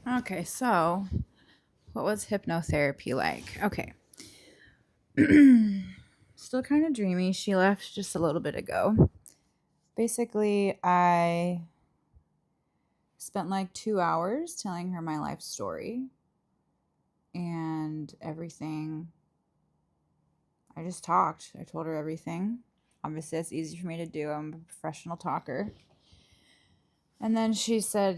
Okay, so what was hypnotherapy like? Okay. Still kind of dreamy. She left just a little bit ago. Basically, I spent like 2 hours telling her my life story and everything. I just talked. I told her everything. Obviously, it's easy for me to do. I'm a professional talker. And then she said,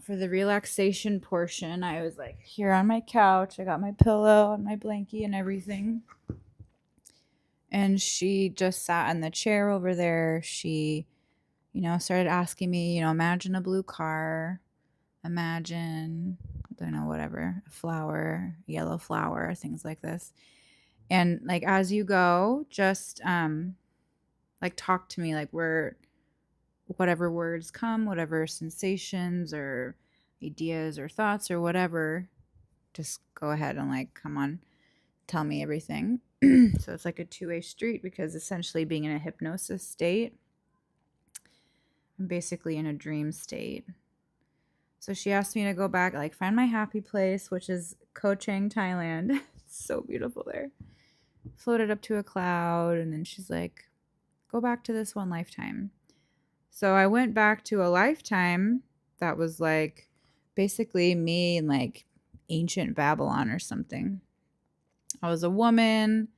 for the relaxation portion, I was like here on my couch. I got my pillow and my blankie and everything. And she just sat in the chair over there. She, started asking me, imagine a blue car, imagine, I don't know, whatever, a flower, yellow flower, things like this. And like as you go, just like talk to me, like whatever words come, whatever sensations or ideas or thoughts or whatever, just go ahead and like come on, tell me everything. So it's like a two-way street because essentially being in a hypnosis state, I'm basically in a dream state. So she asked me to go back, like find my happy place, which is Koh Chang, Thailand. It's so beautiful there. Floated up to a cloud, and then she's like, go back to this one lifetime. So I went back to a lifetime that was like basically me in like ancient Babylon or something. I was a woman.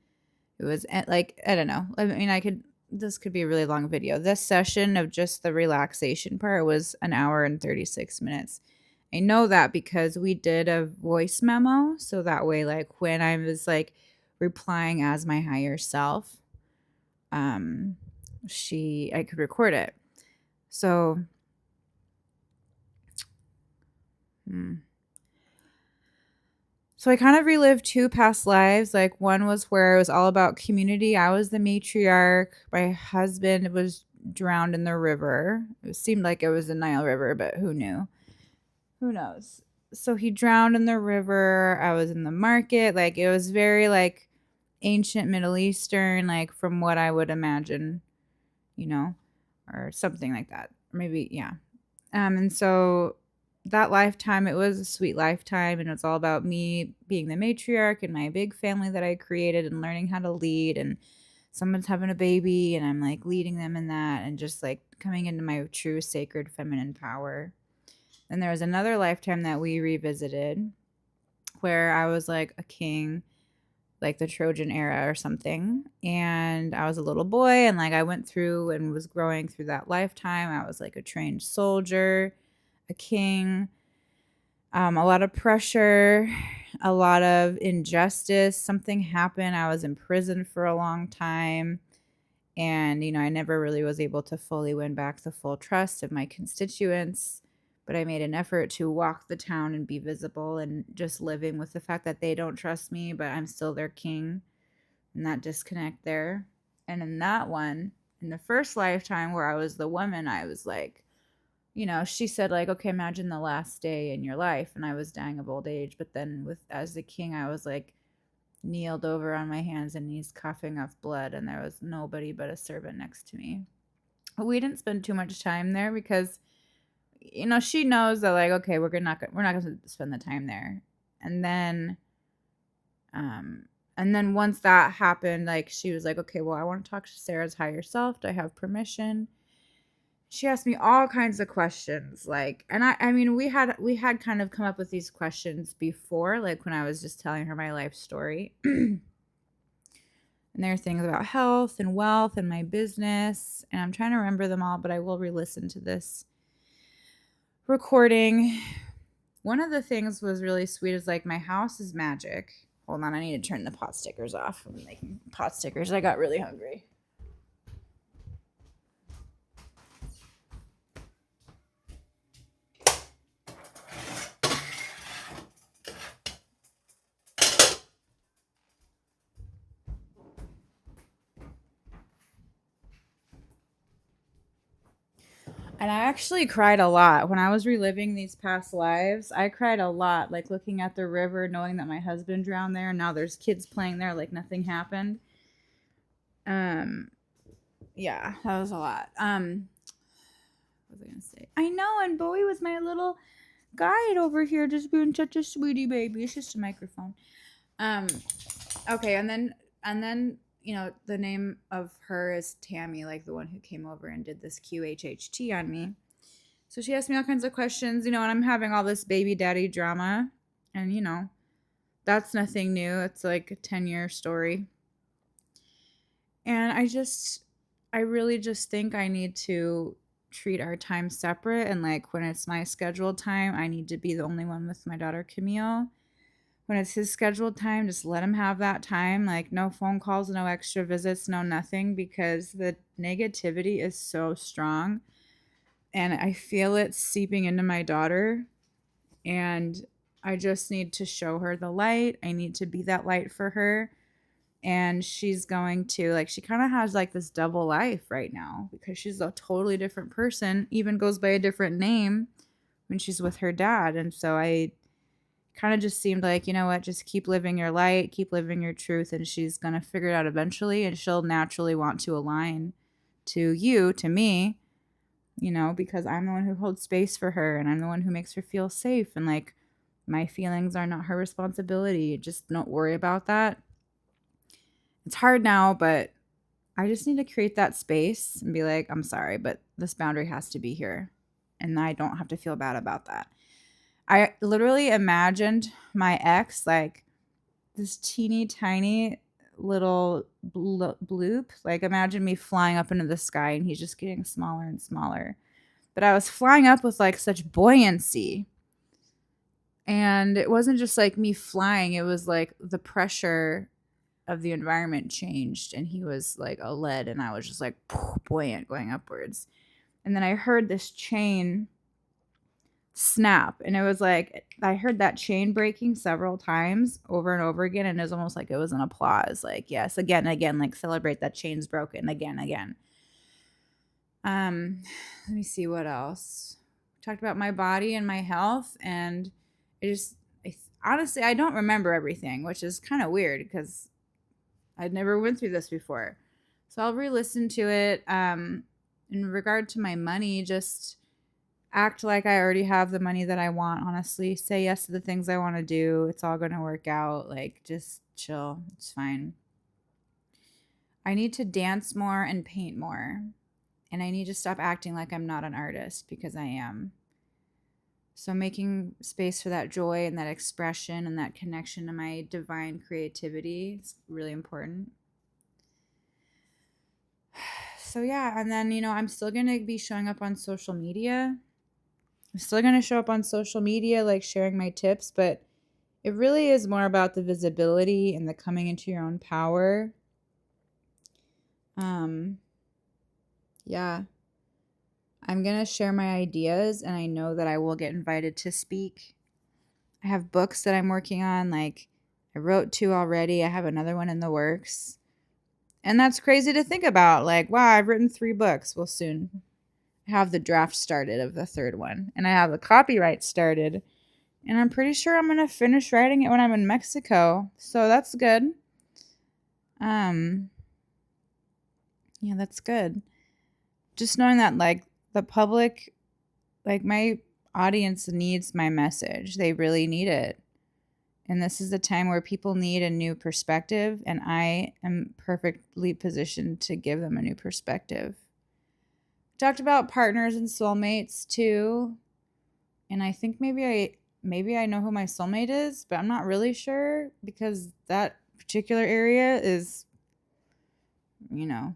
It was like, I don't know. I mean, this could be a really long video. This session of just the relaxation part was an hour and 36 minutes. I know that because we did a voice memo. So that way, like when I was like replying as my higher self, I could record it. So, So I kind of relived two past lives. Like one was where it was all about community. I was the matriarch. My husband was drowned in the river. It seemed like it was the Nile River, but who knew? Who knows? So he drowned in the river. I was in the market. Like it was very like ancient Middle Eastern, like from what I would imagine, or something like that. Maybe, yeah. And so that lifetime, it was a sweet lifetime, and it's all about me being the matriarch and my big family that I created and learning how to lead. And someone's having a baby, and I'm like leading them in that and just like coming into my true sacred feminine power. And there was another lifetime that we revisited where I was like a king, like the Trojan era or something. And I was a little boy, and like I went through and was growing through that lifetime. I was like a trained soldier, a king, a lot of pressure, a lot of injustice. Something happened. I was in prison for a long time. And, I never really was able to fully win back the full trust of my constituents. But I made an effort to walk the town and be visible and just living with the fact that they don't trust me, but I'm still their king, and that disconnect there. And in that one, in the first lifetime where I was the woman, I was like, she said like, okay, imagine the last day in your life, and I was dying of old age. But then with as the king, I was like kneeled over on my hands and knees, coughing up blood, and there was nobody but a servant next to me. We didn't spend too much time there because she knows that like, okay, we're not going to spend the time there. And then once that happened, like she was like, okay, well, I want to talk to Sarah's higher self. Do I have permission? She asked me all kinds of questions, like, and I mean, we had kind of come up with these questions before, like when I was just telling her my life story. And there are things about health and wealth and my business, and I'm trying to remember them all, but I will re-listen to this recording. One of the things was really sweet is like, my house is magic. Hold on, I need to turn the pot stickers off. I'm making pot stickers. I got really hungry. And I actually cried a lot when I was reliving these past lives. I cried a lot, like looking at the river, knowing that my husband drowned there, and now there's kids playing there like nothing happened. Um, yeah, that was a lot. What was I gonna say? I know, and Bowie was my little guide over here just being such a sweetie baby. It's just a microphone. Okay, and then the name of her is Tammy, like the one who came over and did this QHHT on me. So she asked me all kinds of questions, and I'm having all this baby daddy drama, and that's nothing new. It's like a 10-year story. And I really just think I need to treat our time separate. And like when it's my scheduled time, I need to be the only one with my daughter Camille. When it's his scheduled time, just let him have that time. Like no phone calls, no extra visits, no nothing, because the negativity is so strong. And I feel it seeping into my daughter. And I just need to show her the light. I need to be that light for her. And she's going to, like, she kind of has like this double life right now because she's a totally different person, even goes by a different name when she's with her dad. And so I kind of just seemed like, you know what, just keep living your light, keep living your truth, and she's going to figure it out eventually, and she'll naturally want to align to you, to me, because I'm the one who holds space for her, and I'm the one who makes her feel safe, and like my feelings are not her responsibility. Just don't worry about that. It's hard now, but I just need to create that space and be like, I'm sorry, but this boundary has to be here. And I don't have to feel bad about that. I literally imagined my ex like this teeny tiny little bloop. Like imagine me flying up into the sky and he's just getting smaller and smaller. But I was flying up with like such buoyancy. And it wasn't just like me flying, it was like the pressure of the environment changed and he was like a lead and I was just like buoyant going upwards. And then I heard this chain snap and it was like I heard that chain breaking several times over and over again, and it was almost like it was an applause, like yes, again, like celebrate that chain's broken again. Let me see what else. Talked about my body and my health, and honestly I don't remember everything, which is kind of weird because I'd never went through this before. So I'll re-listen to it. In regard to my money, just act like I already have the money that I want, honestly. Say yes to the things I want to do. It's all going to work out. Like, just chill. It's fine. I need to dance more and paint more. And I need to stop acting like I'm not an artist because I am. So making space for that joy and that expression and that connection to my divine creativity is really important. So yeah, and then, I'm still going to be showing up on social media. I'm still going to show up on social media, like sharing my tips, but it really is more about the visibility and the coming into your own power. Yeah. I'm going to share my ideas, and I know that I will get invited to speak. I have books that I'm working on. Like, I wrote 2 already. I have another one in the works. And that's crazy to think about. Like, wow, I've written 3 books. Well, soon I have the draft started of the 3rd one. And I have the copyright started. And I'm pretty sure I'm going to finish writing it when I'm in Mexico. So that's good. Yeah, that's good. Just knowing that, like, the public, like, my audience needs my message. They really need it. And this is a time where people need a new perspective, and I am perfectly positioned to give them a new perspective. Talked about partners and soulmates too. And I think maybe I know who my soulmate is, but I'm not really sure because that particular area is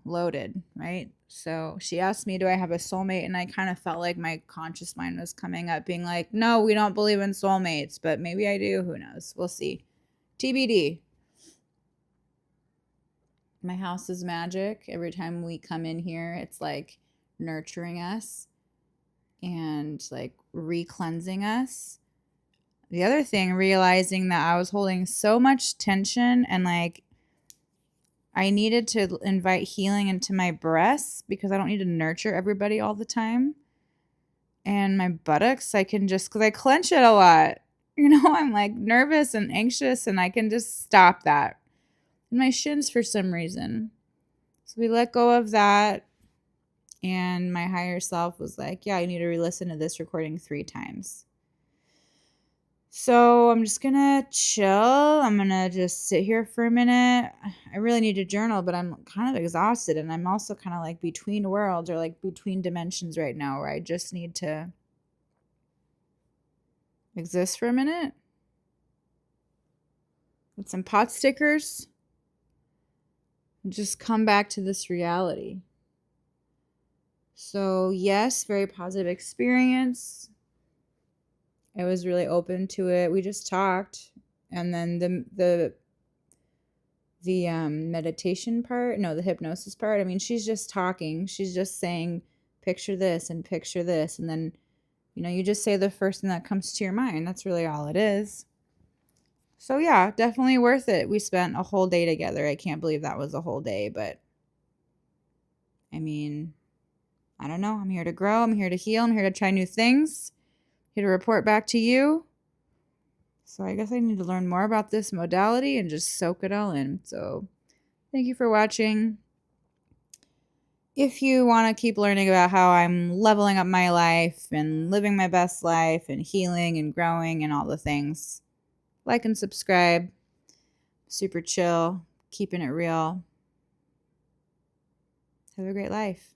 loaded, right? So she asked me, do I have a soulmate? And I kind of felt like my conscious mind was coming up being like, no, we don't believe in soulmates, but maybe I do. Who knows? We'll see. TBD. My house is magic. Every time we come in here, it's like nurturing us and like re-cleansing us. The other thing, realizing that I was holding so much tension and like I needed to invite healing into my breasts because I don't need to nurture everybody all the time. And my buttocks, I can just, because I clench it a lot. I'm like nervous and anxious and I can just stop that. And my shins for some reason. So we let go of that. And my higher self was like, yeah, you need to re-listen to this recording 3 times. So I'm just gonna chill. I'm gonna just sit here for a minute. I really need to journal, but I'm kind of exhausted, and I'm also kind of like between worlds or like between dimensions right now where I just need to exist for a minute with some pot stickers and just come back to this reality. So, yes, very positive experience. I was really open to it. We just talked, and then the meditation part, no, the hypnosis part. I mean, she's just talking. She's just saying, picture this and picture this, and then you just say the first thing that comes to your mind. That's really all it is. So yeah, definitely worth it. We spent a whole day together. I can't believe that was a whole day, but I mean, I don't know. I'm here to grow. I'm here to heal. I'm here to try new things. Here to report back to you. So I guess I need to learn more about this modality and just soak it all in. So thank you for watching. If you want to keep learning about how I'm leveling up my life and living my best life and healing and growing and all the things, like and subscribe. Super chill, keeping it real. Have a great life.